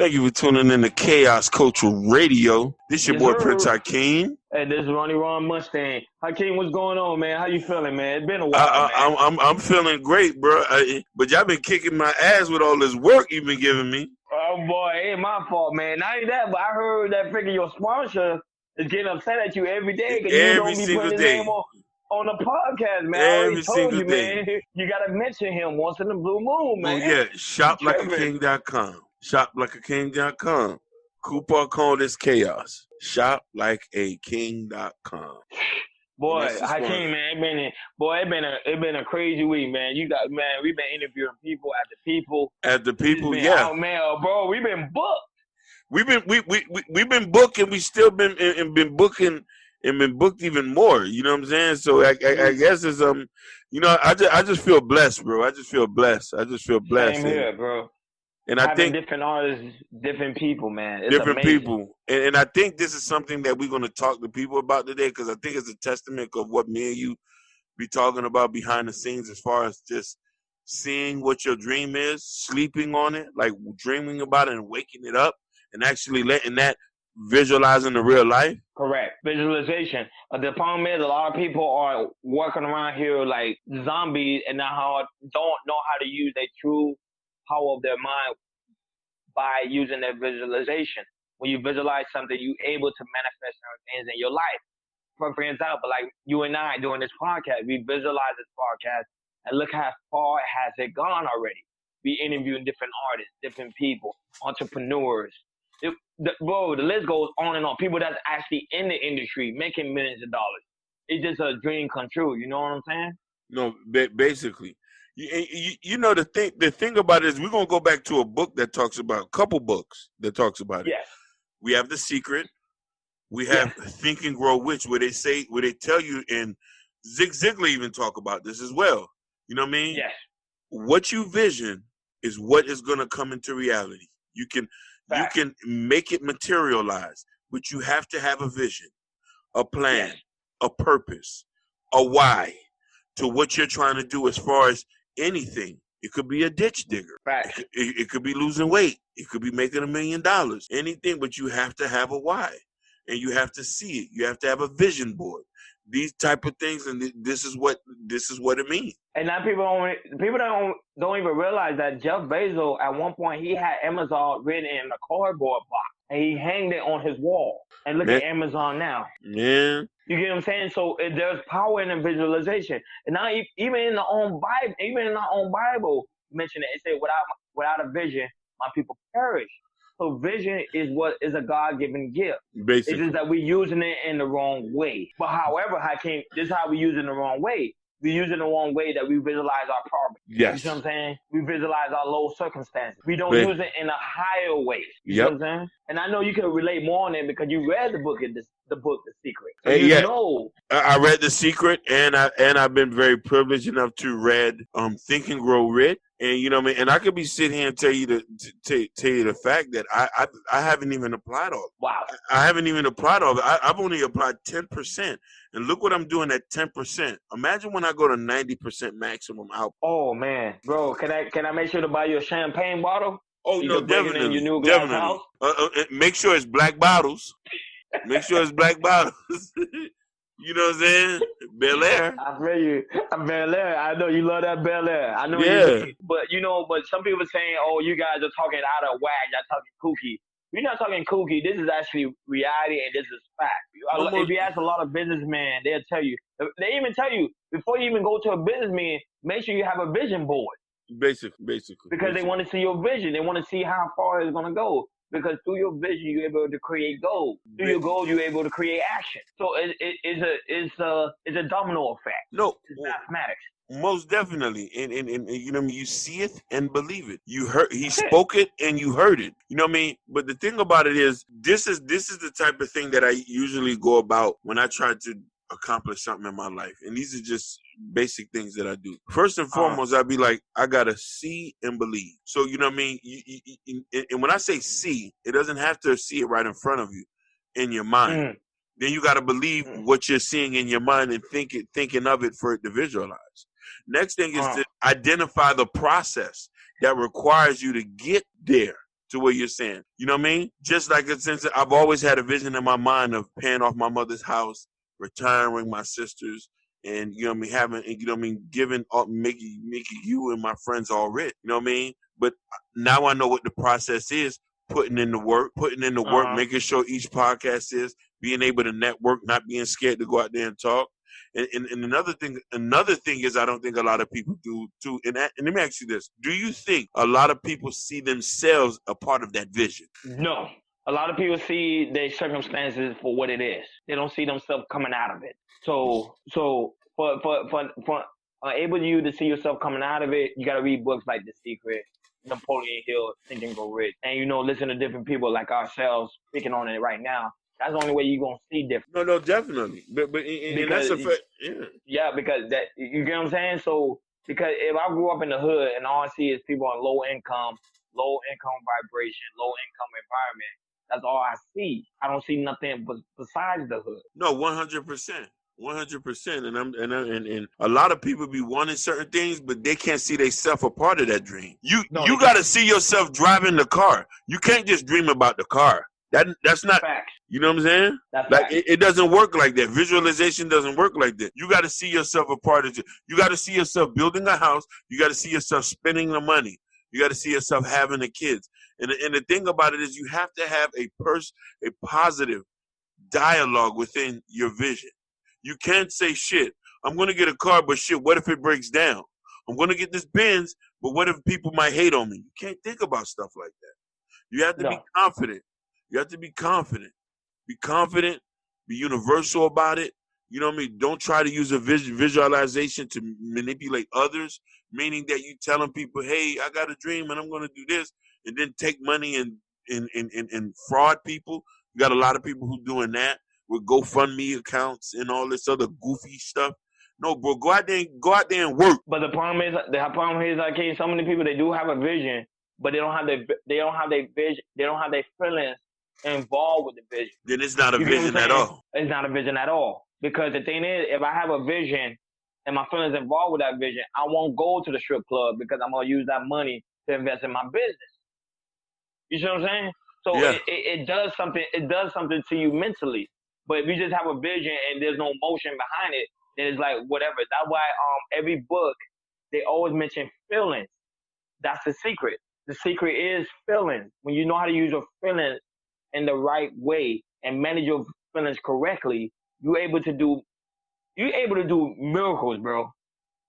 Thank you for tuning in to Chaos Cultural Radio. This your Yes, boy sir. Prince Hakeem. Hey, this is Ron Mustang. Hakeem, what's going on, man? How you feeling, man? It's been a while, man. I'm feeling great, bro. But y'all been kicking my ass with all this work you've been giving me. Oh boy, it ain't my fault, man. Not only that, but I heard that freaking your sponsor is getting upset at you every day because you Every don't be single putting his day. name on the podcast, man. I Every already told single you, day. man. You gotta mention him once in the blue moon, Oh man. yeah, shoplikeaking.com. Shoplikeaking.com. Coupon code is chaos. Shoplikeaking.com. Boy, That's the Hakeem, sponsor. man, it been a crazy week, man. We've been interviewing people after people. At the people, Been yeah. out, man, bro. We've been booked. We've been booking. We still been booking and been booked even more. You know what I'm saying? So I guess it's I just feel blessed, bro. I just feel blessed. Same here, bro. And I Having think different artists, different people, man. It's different amazing. people, and I think this is something that we're going to talk to people about today because I think it's a testament of what me and you be talking about behind the scenes as far as just seeing what your dream is, sleeping on it, like dreaming about it and waking it up, and actually letting that visualize in the real life. Correct. Visualization. The problem is a lot of people are walking around here like zombies and don't know how to use their true power of their mind by using their visualization. When you visualize something, you're able to manifest certain things in your life. For example, like you and I doing this podcast, we visualize this podcast and look how far has it gone already. We interviewing different artists, different people, entrepreneurs. Bro, the list goes on and on. People that's actually in the industry making millions of dollars. It's just a dream come true. You know what I'm saying? No, basically. You know the thing about it is we're gonna go back to a book that talks about a couple books that talks about it. Yes. We have The Secret. We have Think and Grow Rich, where they tell you, and Zig Ziglar even talk about this as well. You know what I mean? Yes. What you vision is what is gonna come into reality. You can make it materialize, but you have to have a vision, a plan, a purpose, a why to what you're trying to do as far as anything. It could be a ditch digger. Right. It could be losing weight. It could be making $1 million. Anything, but you have to have a why, and you have to see it. You have to have a vision board. These type of things, and this is what it means. And now people don't even realize that Jeff Bezos at one point he had Amazon written in a cardboard box and he hanged it on his wall. And look at Amazon now. Yeah. You get what I'm saying? So there's power in the visualization. And now even in our own Bible, mention it. It said, without a vision, my people perish. So vision is a God-given gift. Basically. It's just that we're using it in the wrong way. But however, Hakeem, this is how we use it in the wrong way. We use it in the wrong way that we visualize our problems. Yes. You see what I'm saying? We visualize our low circumstances. We don't use it in a higher way. You see what I'm saying? And I know you can relate more on it because you read the book, The Secret. So you know. I read The Secret, and I've been very privileged enough to read Think and Grow Rich. And you know what I mean? And I could be sitting here and tell you the fact that I haven't even applied all. Wow. I haven't even applied all. I've only applied 10%. And look what I'm doing at 10%. Imagine when I go to 90% maximum output. Oh man, bro, can I make sure to buy you a champagne bottle? Oh no, definitely. In your new glass house? Make sure it's black bottles. Make sure it's black bottles. You know what I'm saying? Bel Air. I feel you. Bel Air. I know you love that Bel Air. I know you. But some people are saying, oh, you guys are talking out of whack. Y'all talking kooky. We're not talking kooky. This is actually reality and this is fact. If you ask a lot of businessmen, they'll tell you. They even tell you, before you even go to a businessman, make sure you have a vision board. Basically. Because they want to see your vision. They want to see how far it's going to go. Because through your vision, you're able to create goals. Through your goals, you're able to create action. So it's a domino effect. No. It's mathematics. Most definitely, and you know what I mean. You see it and believe it. You heard he spoke it and you heard it. You know what I mean. But the thing about it is, this is the type of thing that I usually go about when I try to accomplish something in my life, and these are just basic things that I do. First and foremost, I'd be like, I gotta see and believe. So you know what I mean. And when I say see, it doesn't have to see it right in front of you, in your mind. Then you gotta believe what you're seeing in your mind and thinking of it for it to visualize. Next thing is to identify the process that requires you to get there to what you're saying. You know what I mean? Just like since I've always had a vision in my mind of paying off my mother's house, retiring my sisters, and you know what I mean, having, you know what I mean, giving up, making you and my friends all rich. You know what I mean? But now I know what the process is. Putting in the work, making sure each podcast is being able to network, not being scared to go out there and talk. And another thing is I don't think a lot of people do too. And let me ask you this: do you think a lot of people see themselves a part of that vision? No. A lot of people see their circumstances for what it is. They don't see themselves coming out of it. So for able you to see yourself coming out of it, you got to read books like The Secret, Napoleon Hill, Think and Grow Rich, and listen to different people like ourselves speaking on it right now. That's the only way you're gonna see different. No, definitely. But because, that's a fact. Yeah, because that, you get what I'm saying. So because if I grew up in the hood and all I see is people on low income vibration, low income environment, that's all I see. I don't see nothing besides the hood. No, 100%. 100%, and a lot of people be wanting certain things, but they can't see themselves a part of that dream. You got to see yourself driving the car. You can't just dream about the car. That's not facts. You know what I'm saying? That's like it doesn't work like that. Visualization doesn't work like that. You got to see yourself a part of it. You got to see yourself building a house. You got to see yourself spending the money. You got to see yourself having the kids. And the thing about it is, you have to have a positive dialogue within your vision. You can't say, shit, I'm going to get a car, but shit, what if it breaks down? I'm going to get this Benz, but what if people might hate on me? You can't think about stuff like that. You have to be confident. You have to be confident. Be confident. Be universal about it. You know what I mean? Don't try to use a visualization to manipulate others, meaning that you telling people, hey, I got a dream and I'm going to do this, and then take money and fraud people. You got a lot of people who doing that with GoFundMe accounts and all this other goofy stuff. No, bro, go out there and work. But the problem is, like, so many people, they do have a vision, but they don't have their vision, they don't have their feelings involved with the vision. Then it's not a vision at all. It's not a vision at all. Because the thing is, if I have a vision and my feelings involved with that vision, I won't go to the strip club because I'm gonna use that money to invest in my business. You see what I'm saying? So yeah. it does something. It does something to you mentally. But if you just have a vision and there's no motion behind it, then it's like whatever. That's why every book they always mention feelings. That's the secret. The secret is feelings. When you know how to use your feelings in the right way and manage your feelings correctly, you're able to do miracles, bro.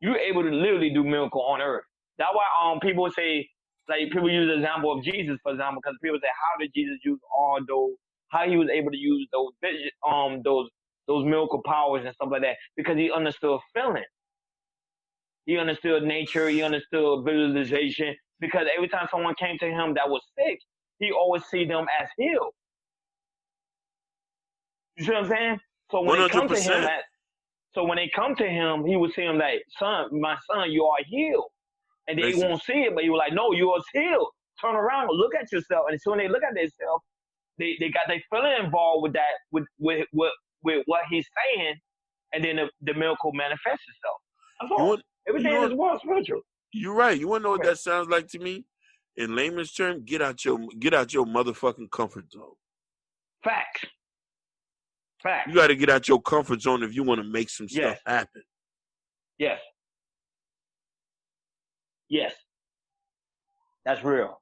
You're able to literally do miracle on earth. That's why people say, like, people use the example of Jesus, for example, because people say, how did Jesus use all those? How he was able to use those miracle powers and stuff like that? Because he understood feeling. He understood nature. He understood visualization. Because every time someone came to him that was sick, he always see them as healed. You see what I'm saying? So when 100%. When they come to him, he would see him like, my son, you are healed. And they won't see it, but he was like, no, you are healed. Turn around, look at yourself. And so when they look at themselves, they got their feeling involved with that, with what he's saying, and then the miracle manifests itself. That's all. Everything in this world spiritual. You're right. You want to know what that sounds like to me? In layman's terms, get out your motherfucking comfort zone. Facts. You got to get out your comfort zone if you want to make some stuff happen. Yes. That's real.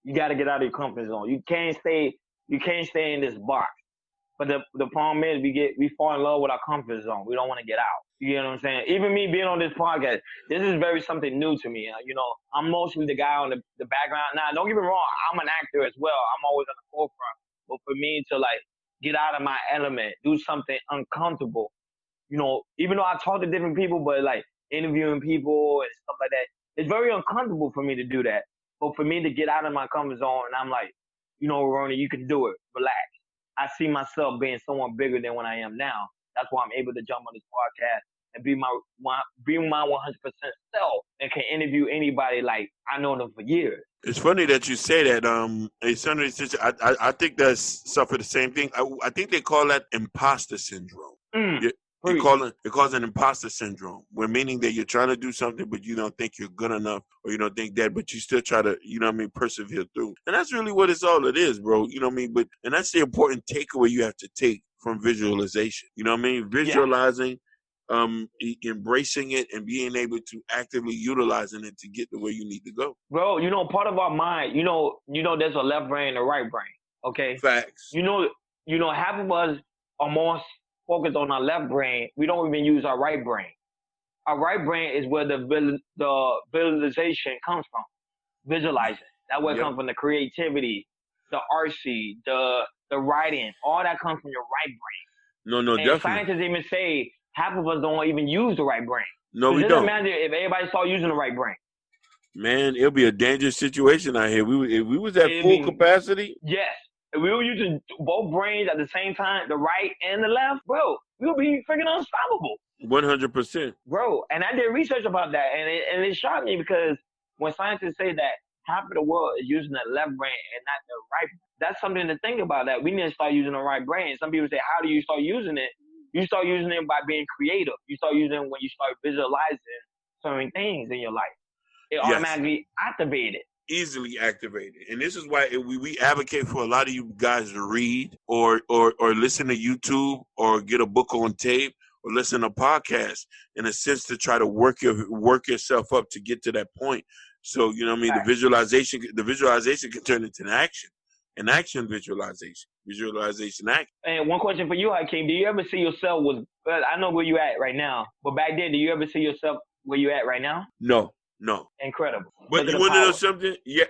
You got to get out of your comfort zone. You can't stay in this box. But the problem is we fall in love with our comfort zone. We don't want to get out. You know what I'm saying? Even me being on this podcast, this is very something new to me. I'm mostly the guy on the background. Now, don't get me wrong. I'm an actor as well. I'm always on the forefront. But for me to get out of my element, do something uncomfortable, even though I talk to different people, but interviewing people and stuff like that, it's very uncomfortable for me to do that. But for me to get out of my comfort zone, and I'm like, Ronnie, you can do it. Relax. I see myself being someone bigger than what I am now. That's why I'm able to jump on this podcast and be my 100% self and can interview anybody like I know them for years. It's funny that you say that. I think that's suffer the same thing. I think they call that imposter syndrome. It calls an imposter syndrome, where meaning that you're trying to do something, but you don't think you're good enough, or you don't think that, but you still try to, persevere through. And that's really what it is, bro. You know what I mean? And that's the important takeaway you have to take from visualization. You know what I mean? Visualizing, embracing it, and being able to actively utilizing it to get to where you need to go. Bro, part of our mind, there's a left brain and a right brain. Okay. Facts. Half of us are more focused on our left brain. We don't even use our right brain. Our right brain is where the visualization comes from. Visualizing. That's where it comes from, the creativity, the artsy, the writing. All that comes from your right brain. No, and definitely. Scientists even say half of us don't even use the right brain. No, we don't. Imagine if everybody started using the right brain. Man, it'll be a dangerous situation out here. If we was at full capacity. Yes. If we were using both brains at the same time, the right and the left, bro, we would be freaking unstoppable. 100%. Bro, and I did research about that, and it shocked me because when scientists say that half of the world is using the left brain and not the right, that's something to think about, that we need to start using the right brain. Some people say, how do you start using it? You start using it by being creative. You start using it when you start visualizing certain things in your life. It automatically activated. Easily activated. And this is why we advocate for a lot of you guys to read or listen to YouTube or get a book on tape or listen to podcasts, in a sense, to try to work yourself up to get to that point. So, you know what I mean? Right. The visualization can turn into an action visualization act. And one question for you, Hakeem, do you ever see yourself I know where you at right now, but back then, do you ever see yourself where you at right now? No. Incredible. But you want to know something? Yeah,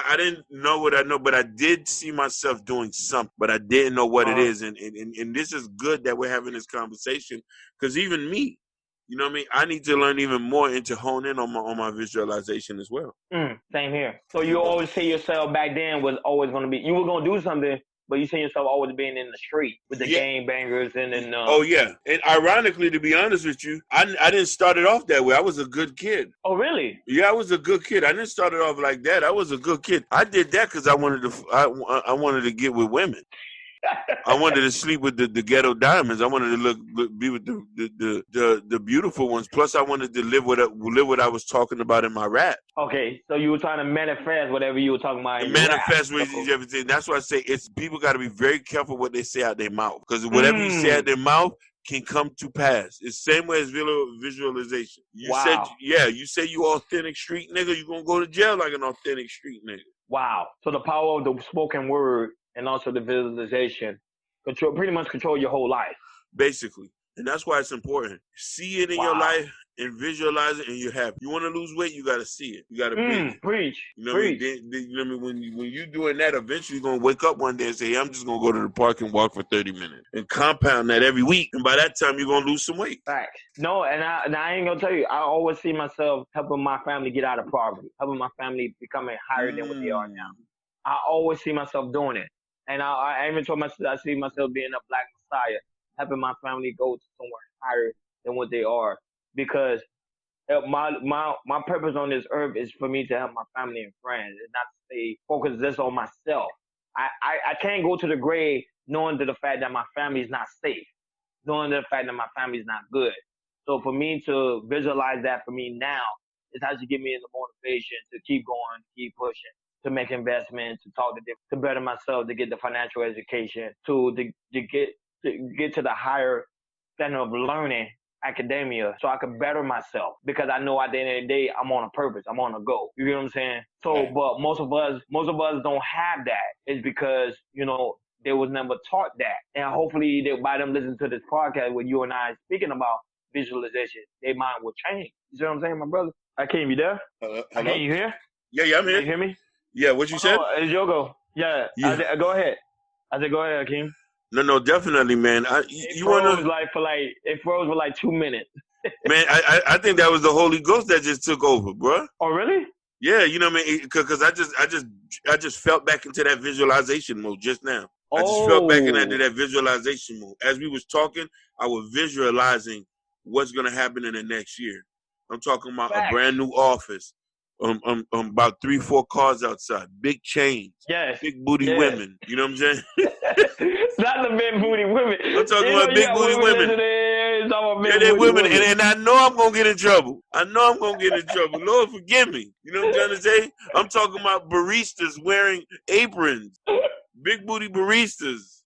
I didn't know what I know, but I did see myself doing something, but I didn't know what it is. And this is good that we're having this conversation, because even me, you know what I mean? I need to learn even more and to hone in on my visualization as well. Same here. So you always see yourself back then was always going to be, you were going to do something, but you see yourself always being in the street with the gang bangers and then. Oh yeah, and ironically, to be honest with you, I didn't start it off that way. I was a good kid. Oh really? Yeah, I was a good kid. I didn't start it off like that. I was a good kid. I did that because I wanted to get with women. I wanted to sleep with the ghetto diamonds. I wanted to be with the beautiful ones. Plus, I wanted to live what I was talking about in my rap. Okay, so you were trying to manifest whatever you were talking about. Manifest everything. That's why I say people got to be very careful what they say out their mouth, because whatever you say out their mouth can come to pass. It's the same way as visualization. You say you authentic street nigga, you're gonna go to jail like an authentic street nigga. Wow. So the power of the spoken word and also the visualization pretty much control your whole life. Basically. And that's why it's important. See it in your life and visualize it, and you're happy. You want to lose weight, you got to see it. You got to be preach. You know what I mean? You know what I mean? When you're doing that, eventually you're going to wake up one day and say, hey, I'm just going to go to the park and walk for 30 minutes. And compound that every week. And by that time, you're going to lose some weight. Facts. No, and I ain't going to tell you, I always see myself helping my family get out of poverty, helping my family becoming higher than what they are now. I always see myself doing it. And I even told myself, I see myself being a black messiah, helping my family go to somewhere higher than what they are. Because my purpose on this earth is for me to help my family and friends, and not to stay focused just on myself. I can't go to the grave knowing the fact that my family is not safe, knowing the fact that my family is not good. So for me to visualize that for me now, it has to give me the motivation to keep going, keep pushing, to make investments, to better myself, to get the financial education, to get to the higher standard of learning, academia, so I could better myself, because I know at the end of the day I'm on a purpose, I'm on a goal. You get what I'm saying? So, but most of us don't have that. It's because they was never taught that, and hopefully by them listening to this podcast with you and I speaking about visualization, their mind will change. You see what I'm saying, my brother? Hakeem, you there? Hello? You here? Yeah, I'm here. Can you hear me? Yeah, what you said? It's your go. Yeah. Go ahead. I said, go ahead, Hakeem. No, definitely, man. It froze for like 2 minutes. Man, I think that was the Holy Ghost that just took over, bro. Oh, really? Yeah, you know what I mean? Because I just felt back into that visualization mode just now. I just felt back into that visualization mode. As we was talking, I was visualizing what's gonna happen in the next year. I'm talking about a brand new office. About 3-4 cars outside, big chains, big booty women. You know what I'm saying? Not the big booty women. I'm talking about big booty women. talking about Yeah, big they're booty women, women. and I know I'm gonna get in trouble. I know I'm gonna get in trouble. Lord forgive me. You know what I'm trying to say? I'm talking about baristas wearing aprons, big booty baristas.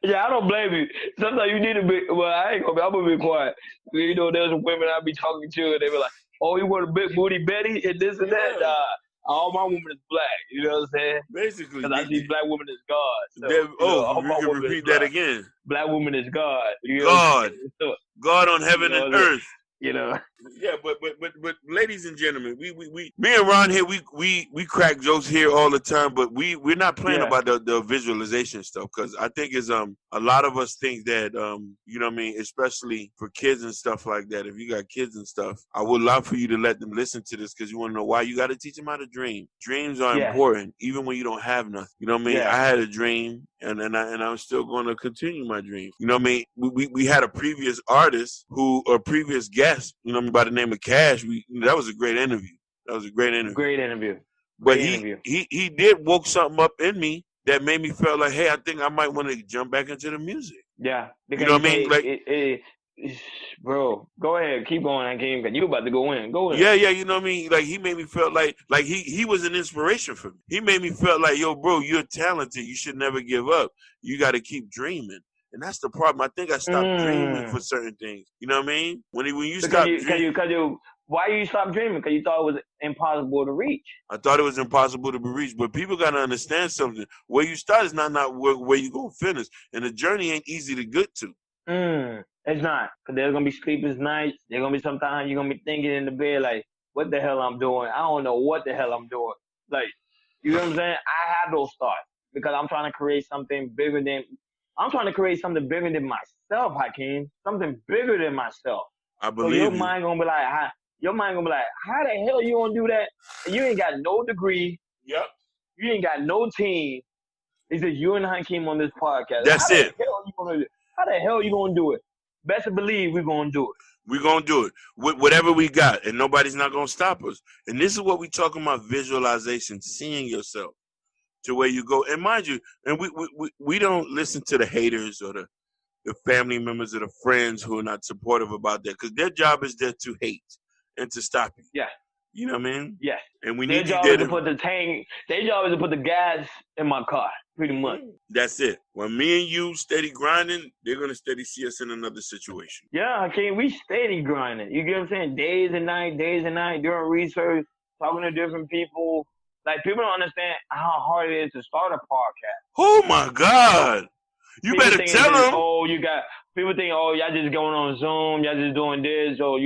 Yeah, I don't blame you. Sometimes you need to be. Well, I ain't gonna be. I'm gonna be quiet. You know, there's some women I be talking to, and they be like, "Oh, you want a big booty Betty and this and that?" Yeah, All my women is black. You know what I'm saying? basically. Because I see black women as God. So all my women is Repeat that black. again. Black women is God. You know what I'm God, saying? So, God on you heaven know and what I'm saying? earth. You know. Yeah, but ladies and gentlemen, me and Ron here, we crack jokes here all the time, but we're not playing Yeah. about the visualization stuff, because I think it's a lot of us think that you know what I mean, especially for kids and stuff like that. If you got kids and stuff, I would love for you to let them listen to this, because you want to know why. You got to teach them how to dream. Dreams are Yes. important, even when you don't have nothing. You know what I mean? Yeah. I had a dream, and I'm still going to continue my dream. You know what I mean? We had a previous artist a previous guest, you know what I mean, by the name of Cash. That was a great interview. Great interview. But he did woke something up in me that made me feel like, hey, I think I might want to jump back into the music. Yeah. Because you know what I mean? Like, bro, go ahead, keep going. I can't. You about to go in? Go in. Yeah, you know what I mean? Like, he made me feel like he was an inspiration for me. He made me feel like, yo, bro, you're talented. You should never give up. You got to keep dreaming. And that's the problem. I think I stopped dreaming for certain things. You know what I mean? When you stop dreaming. Why you stop dreaming? Because you thought it was impossible to reach. I thought it was impossible to be reached. But people got to understand something. Where you start is not where you going to finish. And the journey ain't easy to get to. It's not. Because there's going to be sleepless nights. There's going to be sometimes you're going to be thinking in the bed like, what the hell I'm doing? I don't know what the hell I'm doing. Like, you know what I'm saying? I have those thoughts because I'm trying to create something bigger than myself, Hakeem. Something bigger than myself. I believe so your mind gonna be like, how the hell you gonna do that? And you ain't got no degree. Yep. You ain't got no team. He said you and Hakeem on this podcast. That's it. How the hell you gonna do it? Best believe we're gonna do it. We're going to do it with whatever we got, and nobody's not going to stop us. And this is what we're talking about, visualization, seeing yourself to where you go. And mind you, and we don't listen to the haters or the family members or the friends who are not supportive about that, because their job is there to hate and to stop you. Yeah. You know what I mean? Yeah. And we their need job you is there to put the tank. Their job is to put the gas in my car, pretty much. That's it. When me and you steady grinding, they're gonna steady see us in another situation. Yeah, we steady grinding. You get what I'm saying? Days and night, doing research, talking to different people. Like, people don't understand how hard it is to start a podcast. Oh my God! You people better tell them. People think, y'all just going on Zoom, y'all just doing this, or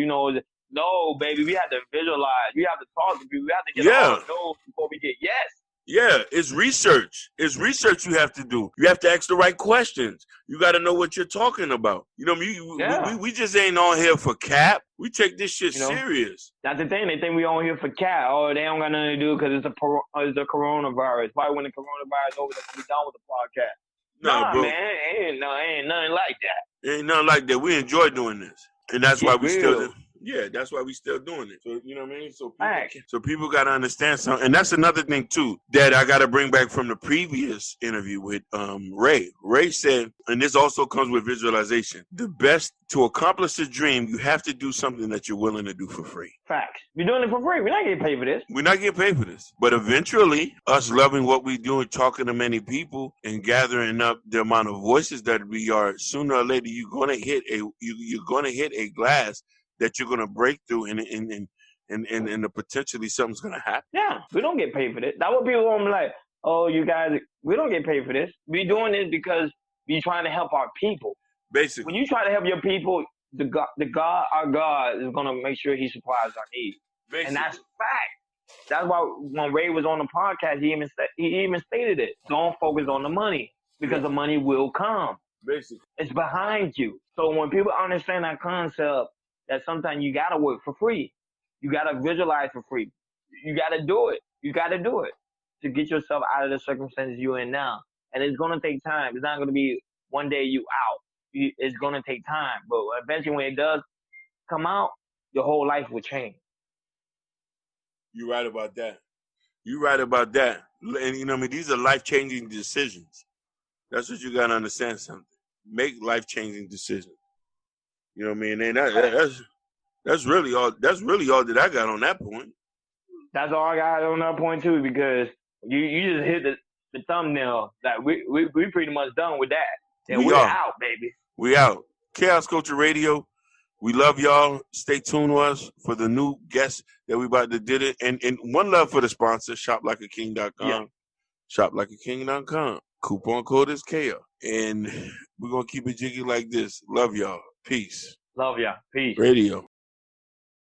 no, baby, we have to visualize. We have to talk to people. We have to get all those before we get yes. Yeah, it's research. It's research you have to do. You have to ask the right questions. You got to know what you're talking about. You know, we just ain't on here for cap. We take this shit serious. That's the thing. They think we on here for cap. Oh, they don't got nothing to do because it's a coronavirus. Probably when the coronavirus over, they're going to be done with the podcast. Nah, bro. Man, ain't nothing like that. Ain't nothing like that. We enjoy doing this. And that's why we still do. Yeah, that's why we still doing it. So, you know what I mean? So people got to understand something. And that's another thing, too, that I got to bring back from the previous interview with Ray. Ray said, and this also comes with visualization, to accomplish a dream, you have to do something that you're willing to do for free. Facts. We're doing it for free. We're not getting paid for this. We're not getting paid for this. But eventually, us loving what we do and talking to many people and gathering up the amount of voices that we are, sooner or later, you're going to hit a glass that you're going to break through and potentially something's going to happen. Yeah, we don't get paid for this. That's what people want to be like, oh, you guys, we don't get paid for this. We're doing this because we're trying to help our people. Basically. When you try to help your people, our God is going to make sure he supplies our needs. Basically. And that's fact. That's why when Ray was on the podcast, he even stated it. Don't focus on the money because the money will come. Basically. It's behind you. So when people understand that concept, that sometimes you got to work for free. You got to visualize for free. You got to do it. You got to do it to get yourself out of the circumstances you're in now. And it's going to take time. It's not going to be one day you out. It's going to take time. But eventually when it does come out, your whole life will change. You're right about that. And you know what I mean? These are life-changing decisions. That's what you got to understand something. Make life-changing decisions. You know what I mean? And that's really all. That's really all that I got on that point. That's all I got on that point too, because you just hit the thumbnail. That we pretty much done with that, and we're out, baby. We out. Chaos Culture Radio. We love y'all. Stay tuned to us for the new guests that we about to did it. And one love for the sponsor, shoplikeaking.com. Yeah. Shoplikeaking.com. Coupon code is KAO. And we're going to keep it jiggy like this. Love y'all. Peace. Love y'all. Peace. Radio.